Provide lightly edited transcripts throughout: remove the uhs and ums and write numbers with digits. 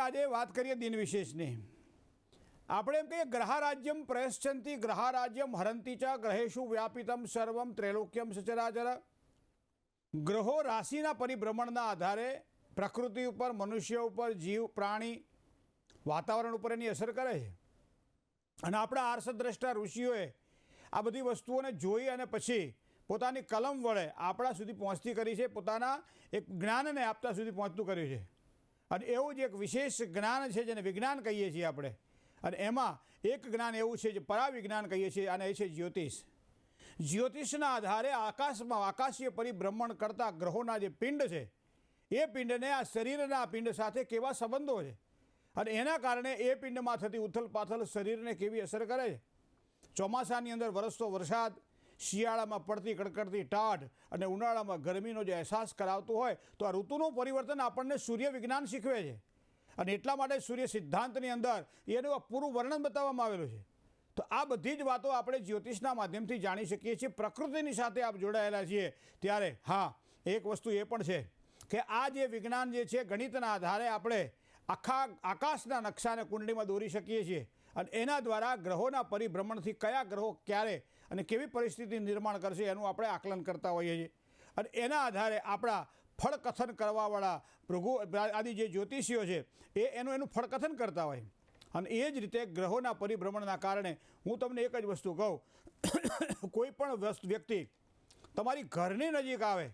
આજે વાત કરીએ દિન વિશેષની. આપણે એમ કહીએ ગ્રહારાજ્યમ પ્રયશ્ચંતી ગ્રહારાજ્યમ હરંતી ચ ગ્રહેશુ વ્યાપિતમ સર્વમ ત્રૈલોક્યમ સચરાચર. ગ્રહો રાશિના પરિભ્રમણના આધારે પ્રકૃતિ ઉપર, મનુષ્ય ઉપર, જીવ, પ્રાણી, વાતાવરણ ઉપર એની અસર કરે છે. અને આપણા આર્ષદ્રષ્ટા ઋષિઓએ આ બધી વસ્તુઓને જોઈ અને પછી પોતાની કલમ વડે આપણા સુધી પહોંચતી કરી છે, પોતાના એક જ્ઞાનને આપતા સુધી પહોંચતું કર્યું છે. અને એવું જ એક વિશેષ જ્ઞાન છે જેને વિજ્ઞાન કહીએ છીએ આપણે. અને એમાં એક જ્ઞાન એવું છે જે પરાવિજ્ઞાન કહીએ છીએ, અને એ છે જ્યોતિષ. જ્યોતિષના આધારે આકાશમાં આકાશીય પરિભ્રમણ કરતા ગ્રહોના જે પિંડ છે એ પિંડને આ શરીરના પિંડ સાથે કેવા સંબંધો છે અને એના કારણે એ પિંડમાં થતી ઉથલ પાથલ શરીરને કેવી અસર કરે છે. ચોમાસાની અંદર વરસતો વરસાદ, શિયાળામાં પડતી કડકડતી ટાઢ અને ઉનાળામાં ગરમીનો જે અહેસાસ કરાવતું હોય તો આ ઋતુનું પરિવર્તન આપણને સૂર્ય વિજ્ઞાન શીખવે છે. અને એટલા માટે સૂર્ય સિદ્ધાંતની અંદર એનું પૂરું વર્ણન બતાવવામાં આવેલું છે. તો આ બધી જ વાતો આપણે જ્યોતિષના માધ્યમથી જાણી શકીએ છીએ. પ્રકૃતિની સાથે આપ જોડાયેલા છીએ ત્યારે હા, એક વસ્તુ એ પણ છે કે આ જે વિજ્ઞાન જે છે ગણિતના આધારે આપણે આખા આકાશના નકશાને કુંડળીમાં દોરી શકીએ છીએ. અને એના દ્વારા ગ્રહોના પરિભ્રમણથી કયા ગ્રહો ક્યારે અને કેવી પરિસ્થિતિ નિર્માણ કરશે એનું આપણે આકલન કરતા હોઈએ છીએ. અને એના આધારે આપણા ફળકથન કરવાવાળા ભૃગુ આદિ જે જ્યોતિષીઓ છે એનું ફળકથન કરતા હોય. અને એ જ રીતે ગ્રહોના પરિભ્રમણના કારણે હું તમને એક જ વસ્તુ કહું, કોઈ પણ વ્યક્તિ તમારી ઘરની નજીક આવે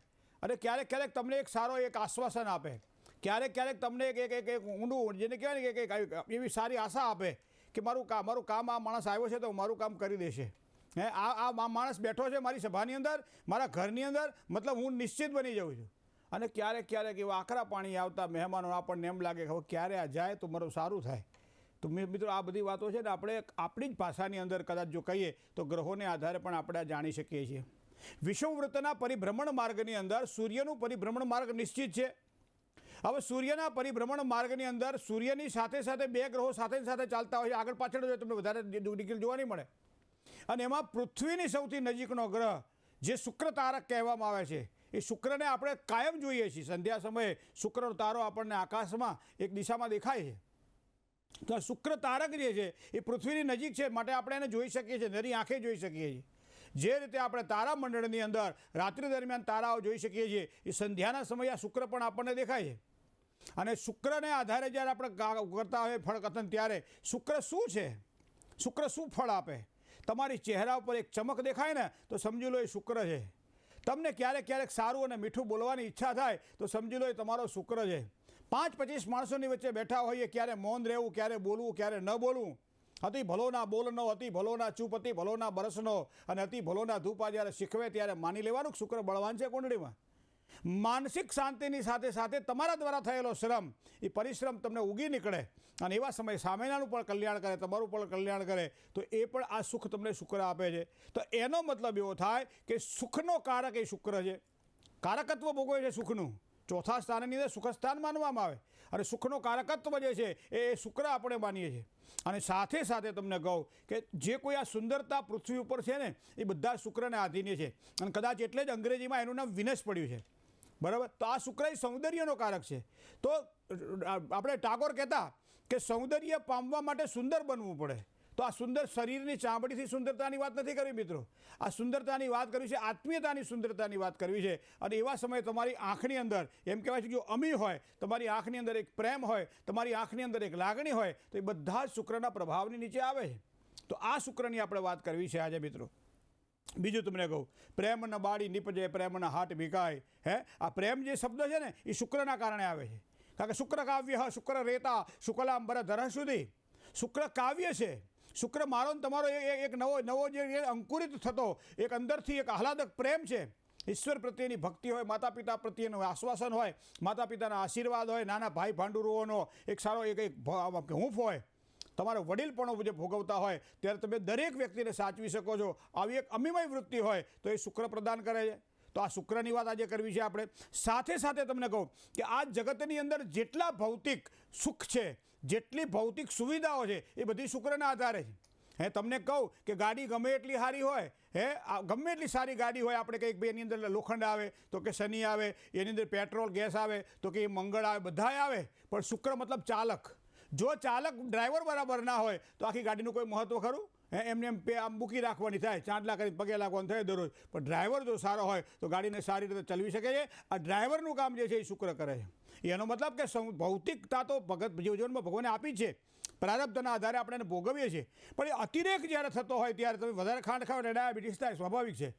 અને ક્યારેક ક્યારેક તમને એક સારો એક આશ્વાસન આપે, ક્યારેક ક્યારેક તમને એક ઊંડું જેને કહેવાય ને કે એવી સારી આશા આપે કે મારું કામ આ માણસ આવ્યો છે તો મારું કામ કરી દેશે. આ માણસ બેઠો છે મારી સભાની અંદર, મારા ઘરની અંદર, મતલબ હું નિશ્ચિત બની જાઉં છું. અને ક્યારેક ક્યારેક એવા આકરા પાણી આવતા મહેમાનો આપણને એમ લાગે કે હવે ક્યારે આ જાય તો મારું સારું થાય. તો મિત્રો આ બધી વાતો છે ને આપણે આપણી જ ભાષાની અંદર કદાચ જો કહીએ તો ગ્રહોને આધારે પણ આપણે જાણી શકીએ છીએ. વિષુવવૃત્તના પરિભ્રમણ માર્ગની અંદર સૂર્યનું પરિભ્રમણ માર્ગ નિશ્ચિત છે. હવે સૂર્યના પરિભ્રમણ માર્ગની અંદર સૂર્યની સાથે સાથે બે ગ્રહો સાથે સાથે ચાલતા હોય છે. આગળ પાછળ જો તમને વધારે ડિટેલ જોવા નહીં મળે. અને એમાં પૃથ્વીની સૌથી નજીકનો ગ્રહ જે શુક્ર તારક કહેવામાં આવે છે એ શુક્રને આપણે કાયમ જોઈએ છીએ. સંધ્યા સમયે શુક્રનો તારો આપણને આકાશમાં એક દિશામાં દેખાય છે. તો શુક્ર તારક જે છે એ પૃથ્વીની નજીક છે માટે આપણે એને જોઈ શકીએ છીએ, નરી આંખે જોઈ શકીએ છીએ. જે રીતે આપણે તારામંડળની અંદર રાત્રિ દરમિયાન તારાઓ જોઈ શકીએ છીએ એ સંધ્યાના સમયે આ શુક્ર પણ આપણને દેખાય છે. અને શુક્રને આધારે જ્યારે આપણે કરતા હોય ફળકથન ત્યારે શુક્ર શું છે, શુક્ર શું ફળ આપે. તમારી ચહેરા ઉપર એક ચમક દેખાય ને તો સમજી લો એ શુક્ર છે. તમને ક્યારેક ક્યારેક સારું અને મીઠું બોલવાની ઈચ્છા થાય તો સમજી લો એ તમારો શુક્ર છે. 5-25 માણસોની વચ્ચે બેઠા હોઈએ, ક્યારે મૌન રહેવું, ક્યારે બોલવું, ક્યારે ન બોલવું. અતિ ભલોના બોલનો, અતિ ભલોના ચૂપ, અતિ ભલોના બરસનો અને અતિ ભલોના ધૂપા જ્યારે શીખવે ત્યારે માની લેવાનું શુક્ર બળવાન છે કુંડળીમાં. માનસિક શાંતિની સાથે સાથે તમારા દ્વારા થયેલો શ્રમ એ પરિશ્રમ તમને ઉગી નીકળે અને એવા સમયે સામેનાનું પણ કલ્યાણ કરે, તમારું પણ કલ્યાણ કરે તો એ પણ આ સુખ તમને શુક્ર આપે છે. તો એનો મતલબ એવો થાય કે સુખનો કારક એ શુક્ર છે. કારકત્વ ભોગવે છે સુખનું. ચોથા સ્થાનની અંદર સુખસ્થાન માનવામાં આવે અને સુખનો કારકત્વ જે છે એ શુક્ર આપણે માનીએ છીએ. અને સાથે સાથે તમને કહું કે જે કોઈ આ સુંદરતા પૃથ્વી ઉપર છે ને એ બધા શુક્રને આધીન છે. અને કદાચ એટલે જ અંગ્રેજીમાં એનું નામ વિનસ પડ્યું છે. બરાબર. તો આ શુક્ર એ સૌંદર્યનો કારક છે. તો આપણે ટાગોર કહેતા કે સૌંદર્ય પામવા માટે સુંદર બનવું પડે. તો આ સુંદર શરીરની ચામડીથી સુંદરતાની વાત નથી કરવી મિત્રો, આ સુંદરતાની વાત કરવી છે, આત્મીયતાની સુંદરતાની વાત કરવી છે. અને એવા સમયે તમારી આંખની અંદર એમ કહેવાય છે કે જો અમી હોય, તમારી આંખની અંદર એક પ્રેમ હોય, તમારી આંખની અંદર એક લાગણી હોય તો એ બધા જ શુક્રના પ્રભાવની નીચે આવે છે. તો આ શુક્રની આપણે વાત કરવી છે આજે મિત્રો. બીજું તમને કહું, પ્રેમ ન બાળી નીપજે પ્રેમના હાટ ભીકાય. આ પ્રેમ જે શબ્દ છે ને એ શુક્રના કારણે આવે છે. કારણ કે શુક્ર કાવ્ય, શુક્ર રેતા, શુક્લાંબર ધર સુધી. શુક્ર કાવ્ય છે. શુક્ર મારો તમારો એક નવો જે અંકુરિત થતો એક અંદરથી એક આહલાદક પ્રેમ છે. ઈશ્વર પ્રત્યેની ભક્તિ હોય, માતા પિતા પ્રત્યેનું આશ્વાસન હોય, માતા પિતાના આશીર્વાદ હોય, નાના ભાઈ ભાંડુરોનો એક સારો એક હૂંફ હોય, તમારો વડીલપણો જે ભોગવતા હોય ત્યારે તમે દરેક વ્યક્તિને સાચવી શકો છો. આવી એક અમીમય વૃત્તિ હોય તો એ શુક્ર પ્રદાન કરે છે. તો આ શુક્રની વાત આજે કરવી છે આપણે. સાથે સાથે તમને કહું કે આ જગતની અંદર જેટલા ભૌતિક સુખ છે, જેટલી ભૌતિક સુવિધાઓ છે એ બધી શુક્રના આધારે છે. તમને કહું કે ગાડી ગમે એટલી સારી હોય, ગમે એટલી સારી ગાડી હોય, આપણે કંઈક ભાઈ એની અંદર લોખંડ આવે તો કે શનિ આવે, એની અંદર પેટ્રોલ ગેસ આવે તો કે મંગળ આવે, બધાય આવે, પણ શુક્ર મતલબ ચાલક. જો ચાલક ડ્રાઈવર બરાબર ના હોય તો આખી ગાડીનું કોઈ મહત્વ ખરું? એમને એમ આમ મૂકી રાખવાની થાય, ચાંદલા કરી પગે લાગવાનું થાય દરરોજ. પણ ડ્રાઈવર જો સારો હોય તો ગાડીને સારી રીતે ચલાવી શકે છે. આ ડ્રાઈવરનું કામ જે છે એ શુક્ર કરે છે. એનો મતલબ કે ભૌતિકતા તો જીવનમાં ભગવાને આપી છે, પ્રારબ્ધના આધારે આપણે એને ભોગવીએ છીએ. પણ એ અતિરેક જ્યારે થતો હોય ત્યારે તમે વધારે ખાંડ ખાવ એટલે ડાયાબિટીસ થાય, સ્વાભાવિક છે.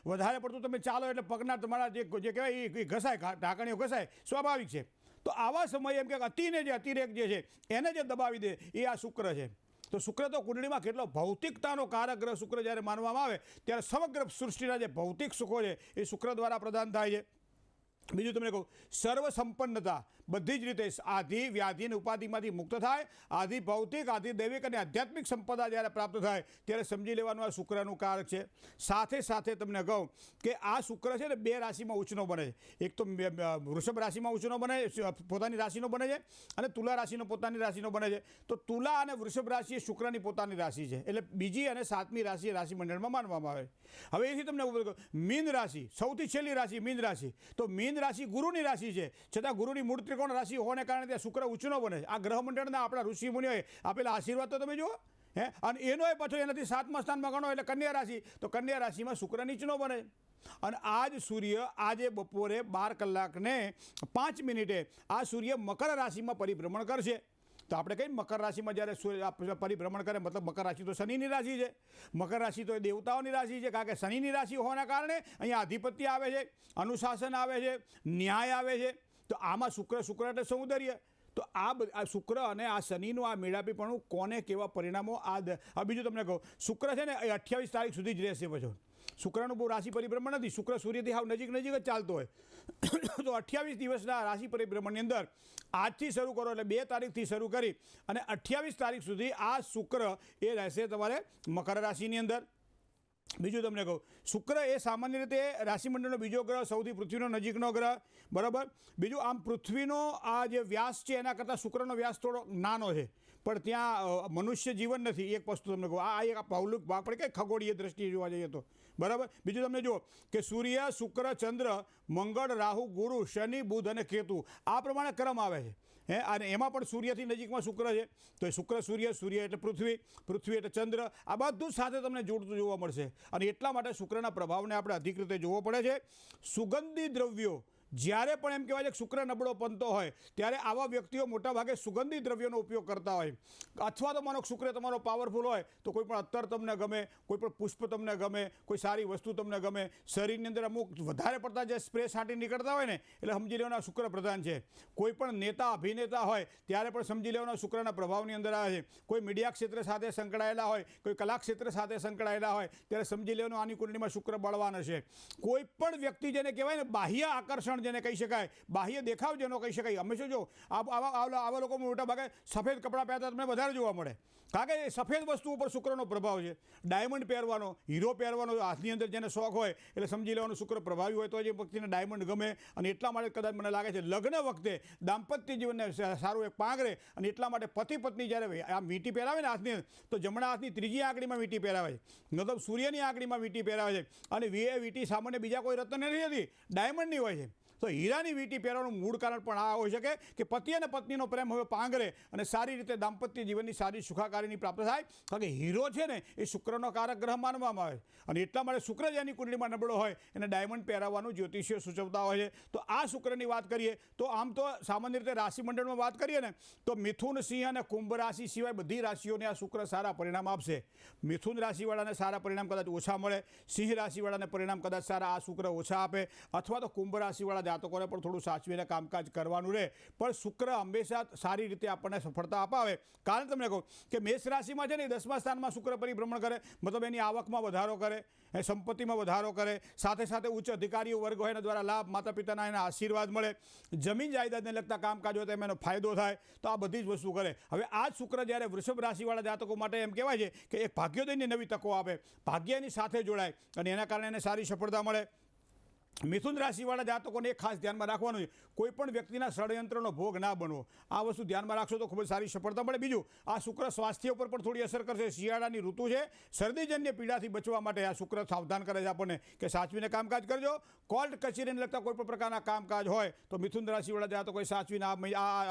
વધારે પડતું તમે ચાલો એટલે પગના તમારા જે કહેવાય એ ઘસાય, ઢાંકણીઓ ઘસાય, સ્વાભાવિક છે. તો આવા સમયે એમ કે અતિને જે અતિરેક જે છે એને જે દબાવી દે એ આ શુક્ર છે. તો શુક્ર તો કુંડળીમાં કેટલો ભૌતિકતાનો કારક ગ્રહ શુક્ર જ્યારે માનવામાં આવે ત્યારે સમગ્ર સૃષ્ટિના જે ભૌતિક સુખો છે એ શુક્ર દ્વારા પ્રદાન થાય છે. બીજું તમને કહું, સર્વસંપન્નતા બધી જ રીતે આધિ વ્યાધિ અને ઉપાધિમાંથી મુક્ત થાય. આધિ ભૌતિક, આધિ દૈવિક અને આધ્યાત્મિક સંપદા જ્યારે પ્રાપ્ત થાય ત્યારે સમજી લેવાનું આ શુક્રનું કારક છે. સાથે સાથે તમને કહું કે આ શુક્ર છે ને 2 રાશિમાં ઉચ્ચનો બને છે. એક તો વૃષભ રાશિમાં ઉચ્ચનો બને, પોતાની રાશિનો બને છે, અને તુલા રાશિનો પોતાની રાશિનો બને છે. તો તુલા અને વૃષભ રાશિ એ શુક્રની પોતાની રાશિ છે, એટલે બીજી અને 7મી રાશિ રાશિ મંડળમાં માનવામાં આવે. હવે એથી તમને મીન રાશિ, સૌથી છેલ્લી રાશિ મીન રાશિ. તો મીન રાશિ ગુરુની રાશિ છે, છતાં ગુરુની મૂળ ત્રિકોણ રાશિ હોવાને કારણે ત્યાં શુક્ર ઉચ્ચનો બને છે. આ ગ્રહ મંડળના આપણા ઋષિ મુનિઓએ આપેલા આશીર્વાદ તો તમે જુઓ. અને એનો એ પાછો એનાથી 7મા સ્થાનમાં ગણો એટલે કન્યા રાશિ. તો કન્યા રાશિમાં શુક્ર નીચનો બને. અને આ જ સૂર્ય આજે બપોરે 12 કલાકને 5 મિનિટે આ સૂર્ય મકર રાશિમાં પરિભ્રમણ કરશે. તો આપણે કહીએ મકર રાશિમાં જ્યારે સૂર્ય પરિભ્રમણ કરે, મતલબ મકર રાશિ તો શનિની રાશિ છે. મકર રાશિ તો એ દેવતાઓની રાશિ છે, કારણ કે શનિની રાશિ હોવાના કારણે અહીંયા આધિપત્ય આવે છે, અનુશાસન આવે છે, ન્યાય આવે છે. તો આમાં શુક્ર એટલે સૌંદર્ય. તો આ શુક્ર અને આ શનિનું આ મેળાપીપણું કોને કેવા પરિણામો બીજું તમને કહું, શુક્ર છે ને એ 28 તારીખ સુધી જ રહેશે. પછી શુક્રનું બહુ રાશિ પરિભ્રમણ નથી, શુક્ર સૂર્યથી હાવ નજીક જ ચાલતો હોય. તો 28 દિવસના રાશિ પરિભ્રમણની અંદર આજથી શરૂ કરો એટલે 2 તારીખથી શરૂ કરી અને 28 તારીખ સુધી આ શુક્ર એ રહેશે તમારે મકર રાશિની અંદર. બીજું તમને કહું, શુક્ર એ સામાન્ય રીતે રાશિમંડળનો બીજો ગ્રહ, સૌથી પૃથ્વીનો નજીકનો ગ્રહ, બરાબર. બીજું આમ પૃથ્વીનો આ જે વ્યાસ છે એના કરતાં શુક્રનો વ્યાસ થોડો નાનો છે, પણ ત્યાં મનુષ્ય જીવન નથી. એક વસ્તુ તમને કહું, આ એક પૌલિક ભાગ પડે કે ખગોળીય દ્રષ્ટિએ જોવા જઈએ તો, બરાબર. બીજું તમને જુઓ કે સૂર્ય, શુક્ર, ચંદ્ર, મંગળ, રાહુ, ગુરુ, શનિ, બુધ અને કેતુ આ પ્રમાણે ક્રમ આવે છે. અને એમાં પણ સૂર્યથી નજીકમાં શુક્ર છે. તો એ શુક્ર સૂર્ય એટલે પૃથ્વી એટલે ચંદ્ર, આ બધું સાથે તમને જોડતું જોવા મળશે. અને એટલા માટે શુક્રના પ્રભાવને આપણે અધિક રીતે જોવો પડે છે. સુગંધી દ્રવ્યો જ્યારે પણ એમ કહેવાય છે કે શુક્ર નબળો બનતો હોય ત્યારે આવા વ્યક્તિઓ મોટાભાગે સુગંધી દ્રવ્યોનો ઉપયોગ કરતા હોય. અથવા તો માનો શુક્ર તમારો પાવરફુલ હોય તો કોઈ પણ અત્તર તમને ગમે, કોઈ પણ પુષ્પ તમને ગમે, કોઈ સારી વસ્તુ તમને ગમે. શરીરની અંદર અમુક વધારે પડતા જે સ્પ્રે છાંટી નીકળતા હોય ને એટલે સમજી લેવાના શુક્ર પ્રધાન છે. કોઈ પણ નેતા અભિનેતા હોય ત્યારે પણ સમજી લેવાના શુક્રના પ્રભાવની અંદર આવે છે. કોઈ મીડિયા ક્ષેત્ર સાથે સંકળાયેલા હોય, કોઈ કલા ક્ષેત્ર સાથે સંકળાયેલા હોય ત્યારે સમજી લેવાનું આની કુંડળીમાં શુક્ર બળવાન હશે. કોઈ પણ વ્યક્તિ જેને કહેવાય ને બાહ્ય આકર્ષણ જેને કહી શકાય, બાહ્ય દેખાવ જેનો કહી શકાય, હંમેશા જો આવા લોકો મોટા ભાગે સફેદ કપડાં પહેરતા તમને વધારે જોવા મળે, કારણ કે એ સફેદ વસ્તુ ઉપર શુક્રનો પ્રભાવ છે. ડાયમંડ પહેરવાનો, હીરો પહેરવાનો હાથની અંદર જેને શોખ હોય એટલે સમજી લેવાનું શુક્ર પ્રભાવી હોય તો જે વ્યક્તિને ડાયમંડ ગમે. અને એટલા માટે કદાચ મને લાગે છે લગ્ન વખતે દાંપત્ય જીવનને સારું એક પાંગરે. અને એટલા માટે પતિ પત્ની જ્યારે આમ વીંટી પહેરાવે ને હાથની, તો જમણા હાથની ત્રીજી આંગળીમાં વીંટી પહેરાવે છે, મતલબ સૂર્યની આંગળીમાં વીંટી પહેરાવે છે. અને વીંટી સામાન્ય બીજા કોઈ રત્ન નથી હતી, ડાયમંડની હોય છે. તો હીરાની વીંટી પહેરવાનું મૂળ કારણ પણ આ હોઈ શકે કે પતિ અને પત્નીનો પ્રેમ હવે પાંગરે અને સારી રીતે દાંપત્ય જીવનની સારી સુખાકારીની પ્રાપ્ત થાય. કારણ કે હીરો છે ને એ શુક્રનો કારક ગ્રહ માનવામાં આવે. અને એટલા માટે શુક્ર જેની કુંડળીમાં નબળો હોય એને ડાયમંડ પહેરાવવાનું જ્યોતિષીઓ સૂચવતા હોય છે. તો આ શુક્રની વાત કરીએ તો આમ તો સામાન્ય રીતે રાશિ મંડળમાં વાત કરીએ ને તો મિથુન, સિંહ અને કુંભ રાશિ સિવાય બધી રાશિઓને આ શુક્ર સારા પરિણામ આપશે. મિથુન રાશિવાળાને સારા પરિણામ કદાચ ઓછા મળે, સિંહ રાશિવાળાને પરિણામ કદાચ સારા આ શુક્ર ઓછા આપે, અથવા તો કુંભ રાશિવાળા જાતકોને પણ થોડું સાચવીને કામકાજ કરવાનું રહે. પણ શુક્ર હંમેશા સારી રીતે આપણને સફળતા અપાવે. કારણ તમને કહું કે મેષ રાશિમાં છે ને 10મા સ્થાનમાં શુક્ર પરિભ્રમણ કરે, મતલબ એની આવકમાં વધારો કરે, સંપત્તિમાં વધારો કરે, સાથે સાથે ઉચ્ચ અધિકારીઓ વર્ગ હોય એના દ્વારા લાભ, માતા પિતાના એના આશીર્વાદ મળે, જમીન જાયદાદને લગતા કામકાજ હોય તો એનો ફાયદો થાય. તો આ બધી જ વસ્તુ કરે. હવે આ શુક્ર જ્યારે વૃષભ રાશિવાળા જાતકો માટે એમ કહેવાય છે કે એક ભાગ્યોદયની નવી તકો આપે, ભાગ્યની સાથે જોડાય અને એના કારણે એને સારી સફળતા મળે. મિથુન રાશિવાળા જાતકોને ખાસ ધ્યાનમાં રાખવાનું છે, કોઈ પણ વ્યક્તિના ષડયંત્રનો ભોગ ના બનવો. આ વસ્તુ ધ્યાનમાં રાખશો તો ખૂબ જ સારી સફળતા મળે. બીજું, આ શુક્ર સ્વાસ્થ્ય ઉપર પણ થોડી અસર કરશે. શિયાળાની ઋતુ છે, શરદીજન્ય પીડાથી બચવા માટે આ શુક્ર સાવધાન કરે છે આપણને કે સાચવીને કામકાજ કરજો. કોર્ટ કચેરીને લગતા કોઈ પણ પ્રકારના કામકાજ હોય તો મિથુન રાશિવાળા જાતકોએ સાચવીને આ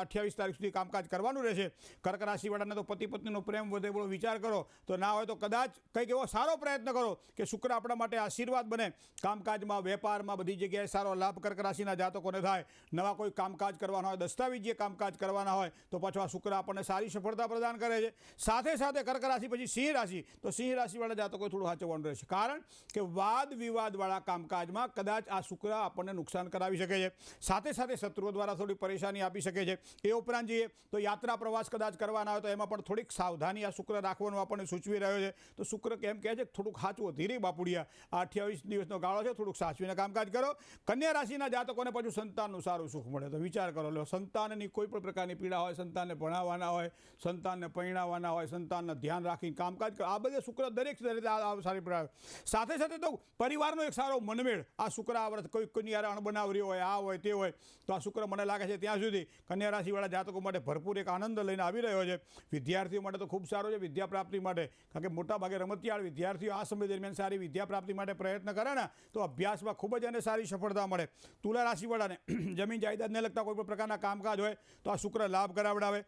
28 તારીખ સુધી કામકાજ કરવાનું રહેશે. કર્ક રાશિવાળાને તો પતિ પત્નીનો પ્રેમ વધે એવો વિચાર કરો, તો ના હોય તો કદાચ કંઈક એવો સારો પ્રયત્ન કરો કે શુક્ર આપણા માટે આશીર્વાદ બને. કામકાજમાં, વેપારમાં, બધી જગ્યાએ સારો લાભ કર્ક રાશિના જાતકોને થાય. નવા કોઈ કામકાજ કરવાના હોય, દસ્તાવેજીય કામકાજ કરવાના હોય તો પાછો આ શુક્ર આપણને સારી સફળતા પ્રદાન કરે છે. સાથે સાથે કર્ક રાશિ પછી સિંહ રાશિ, તો સિંહ રાશિવાળા જાતકોએ થોડું સાચવવાનું રહેશે, કારણ કે વાદ વિવાદવાળા કામકાજમાં કદાચ આ શુક્ર આપણને નુકસાન કરાવી શકે છે. સાથે સાથે શત્રુઓ દ્વારા થોડી પરેશાની આપી શકે છે. એ ઉપરાંત જોઈએ તો યાત્રા પ્રવાસ કદાચ કરવાના હોય તો એમાં પણ થોડીક સાવધાની આ શુક્ર રાખવાનું આપણને સૂચવી રહ્યો છે. તો શુક્ર કેમ કહે છે થોડુંક સાચવું, ધીરે બાપુડિયા, આ 28 દિવસનો ગાળો છે, થોડુંક સાચવીને કામકાજ કરો. કન્યા રાશિના જાતકોને પાછું સંતાનનું સારું સુખ મળે. તો વિચાર કરો લો, સંતાનની કોઈ પણ પ્રકારની પીડા હોય, સંતાનને ભણાવવાના હોય, સંતાનને પરણાવવાના હોય, સંતાનને ધ્યાન રાખીને કામકાજ કરો, આ બધે શુક્ર દરેક સારી પીડા. સાથે સાથે તો પરિવારનો એક સારો મનમેળ આ શુક્ર આ વર્ષ કોઈ કન્યા અણબનાવરી હોય, આ હોય તે હોય, તો આ શુક્ર મને લાગે છે ત્યાં સુધી કન્યા રાશિવાળા જાતકો માટે ભરપૂર એક આનંદ લઈને આવી રહ્યો છે. વિદ્યાર્થીઓ માટે તો ખૂબ સારો છે વિદ્યા પ્રાપ્તિ માટે, કારણ કે મોટાભાગે રમતિયાળ વિદ્યાર્થીઓ આ સમય દરમિયાન સારી વિદ્યા પ્રાપ્તિ માટે પ્રયત્ન કરે ને તો અભ્યાસમાં ખૂબ જ એને સારી સફળતા મળે. તુલા રાશિવાળાને જમીન જાયદાદને લગતા કોઈ પણ પ્રકારના કામકાજ હોય તો આ શુક્ર લાભ કરાવડાવે.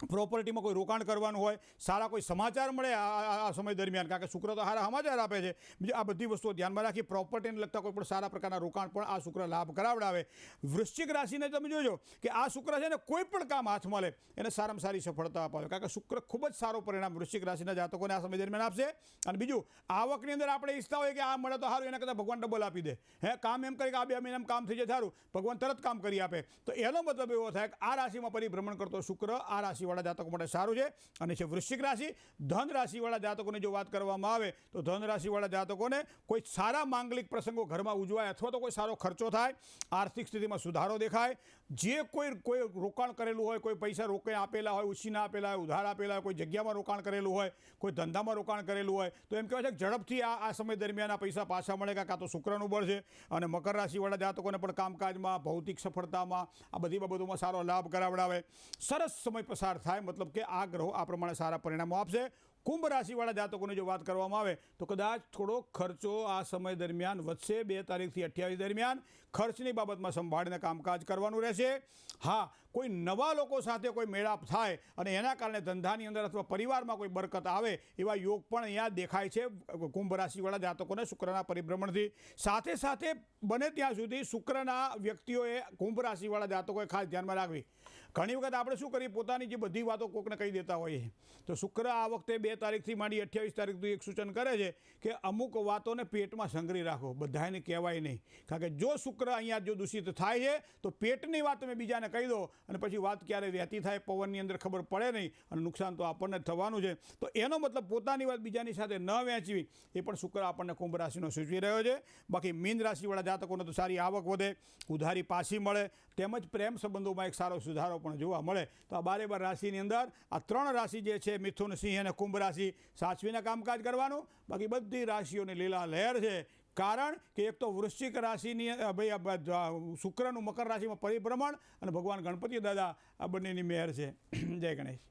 પ્રોપર્ટીમાં કોઈ રોકાણ કરવાનું હોય, સારા કોઈ સમાચાર મળે આ સમય દરમિયાન, કારણ કે શુક્ર તો સારા સમાચાર આપે છે. બીજી આ બધી વસ્તુઓ ધ્યાનમાં રાખી પ્રોપર્ટીને લગતા કોઈ પણ સારા પ્રકારના રોકાણ પણ આ શુક્ર લાભ કરાવડાવે. વૃશ્ચિક રાશિને તમે જોજો કે આ શુક્ર છે ને કોઈ પણ કામ હાથમાં લે એને સારામાં સારી સફળતા અપાવે, કારણ કે શુક્ર ખૂબ જ સારો પરિણામ વૃશ્ચિક રાશિના જાતકોને આ સમય દરમિયાન આપશે. અને બીજું, આવકની અંદર આપણે ઈચ્છતા હોય કે આ મળે તો સારું, એના કરતાં ભગવાન ડબલ આપી દે. કામ એમ કરે કે આ 2 મહિનામાં કામ થઈ જાય સારું, ભગવાન તરત કામ કરી આપે. તો એનો મતલબ એવો થાય કે આ રાશિમાં પરિભ્રમણ કરતો શુક્ર આ રાશિવાળા જાતકો માટે સારું છે. અને છે વૃશ્ચિક રાશિ. ધન રાશિવાળા જાતકોને જો વાત કરવામાં આવે તો ધન રાશિવાળા જાતકોને કોઈ સારા માંગલિક પ્રસંગો ઘરમાં ઉજવાય અથવા તો કોઈ સારો ખર્ચો થાય, આર્થિક સ્થિતિમાં સુધારો દેખાય. જે કોઈ રોકાણ કરેલું હોય, કોઈ પૈસા રોકાઈ આપેલા હોય, ઉછીના આપેલા હોય, ઉધાર આપેલા હોય, કોઈ જગ્યામાં રોકાણ કરેલું હોય, કોઈ ધંધામાં રોકાણ કરેલું હોય, તો એમ કહેવાય છે કે ઝડપથી આ સમય દરમિયાન આ પૈસા પાછા મળે, કાં તો શુક્રનું બળ છે. અને મકર રાશિવાળા જાતકોને પણ કામકાજમાં, ભૌતિક સફળતામાં, આ બધી બાબતોમાં સારો લાભ કરાવડાવે. સરસ સમય પસાર થાય, મતલબ કે આ ગ્રહો આ પ્રમાણે સારા પરિણામો આપશે. કુંભ રાશિવાળા જાતકોને જો વાત કરવામાં આવે તો કદાચ થોડો ખર્ચો આ સમય દરમિયાન વધશે. 2 તારીખથી 28 દરમિયાન ખર્ચની બાબતમાં સંભાળીને કામકાજ કરવાનું રહેશે. હા, કોઈ નવા લોકો સાથે કોઈ મેળાપ થાય અને એના કારણે ધંધાની અંદર અથવા પરિવારમાં કોઈ બરકત આવે એવા યોગ પણ અહીંયા દેખાય છે કુંભ રાશિવાળા જાતકોને શુક્રના પરિભ્રમણથી. સાથે સાથે બને ત્યાં સુધી શુક્રના વ્યક્તિઓએ કુંભ રાશિવાળા જાતકોએ ખાસ ધ્યાનમાં રાખવી. ઘણી વખત આપણે શું કરીએ, પોતાની જે બધી વાતો કોકને કહી દેતા હોઈએ. તો શુક્ર આ વખતે 2 તારીખથી માંડી 28 તારીખ સુધી એક સૂચન કરે છે કે અમુક વાતોને પેટમાં સંગ્રહી રાખો, બધાને કહેવાય નહીં. કારણ કે જો શુક્ર અહીંયા જો દૂષિત થાય છે તો પેટની વાત તમે બીજાને કહી દો અને પછી વાત ક્યારે વહેતી થાય પવનની અંદર ખબર પડે નહીં અને નુકસાન તો આપણને જ થવાનું છે. તો એનો મતલબ પોતાની વાત બીજાની સાથે ન વહેંચવી, એ પણ શુક્ર આપણને કુંભ રાશિનો સૂચવી રહ્યો છે. બાકી મીન રાશિવાળા જાતકોને તો સારી આવક વધે, ઉધારી પાછી મળે, તેમજ પ્રેમ સંબંધોમાં એક સારો સુધારો પણ જોવા મળે. તો આ 12 રાશિની અંદર આ 3 રાશિ જે છે, મિથુન, સિંહ અને કુંભ રાશિ, સાચવીને કામકાજ કરવાનું. બાકી બધી રાશિઓની લીલા લહેર છે, કારણ કે એક તો વૃશ્ચિક રાશિની શુક્રનું મકર રાશિમાં પરિભ્રમણ અને ભગવાન ગણપતિ દાદા આ બંનેની મહેર છે. જય ગણેશ.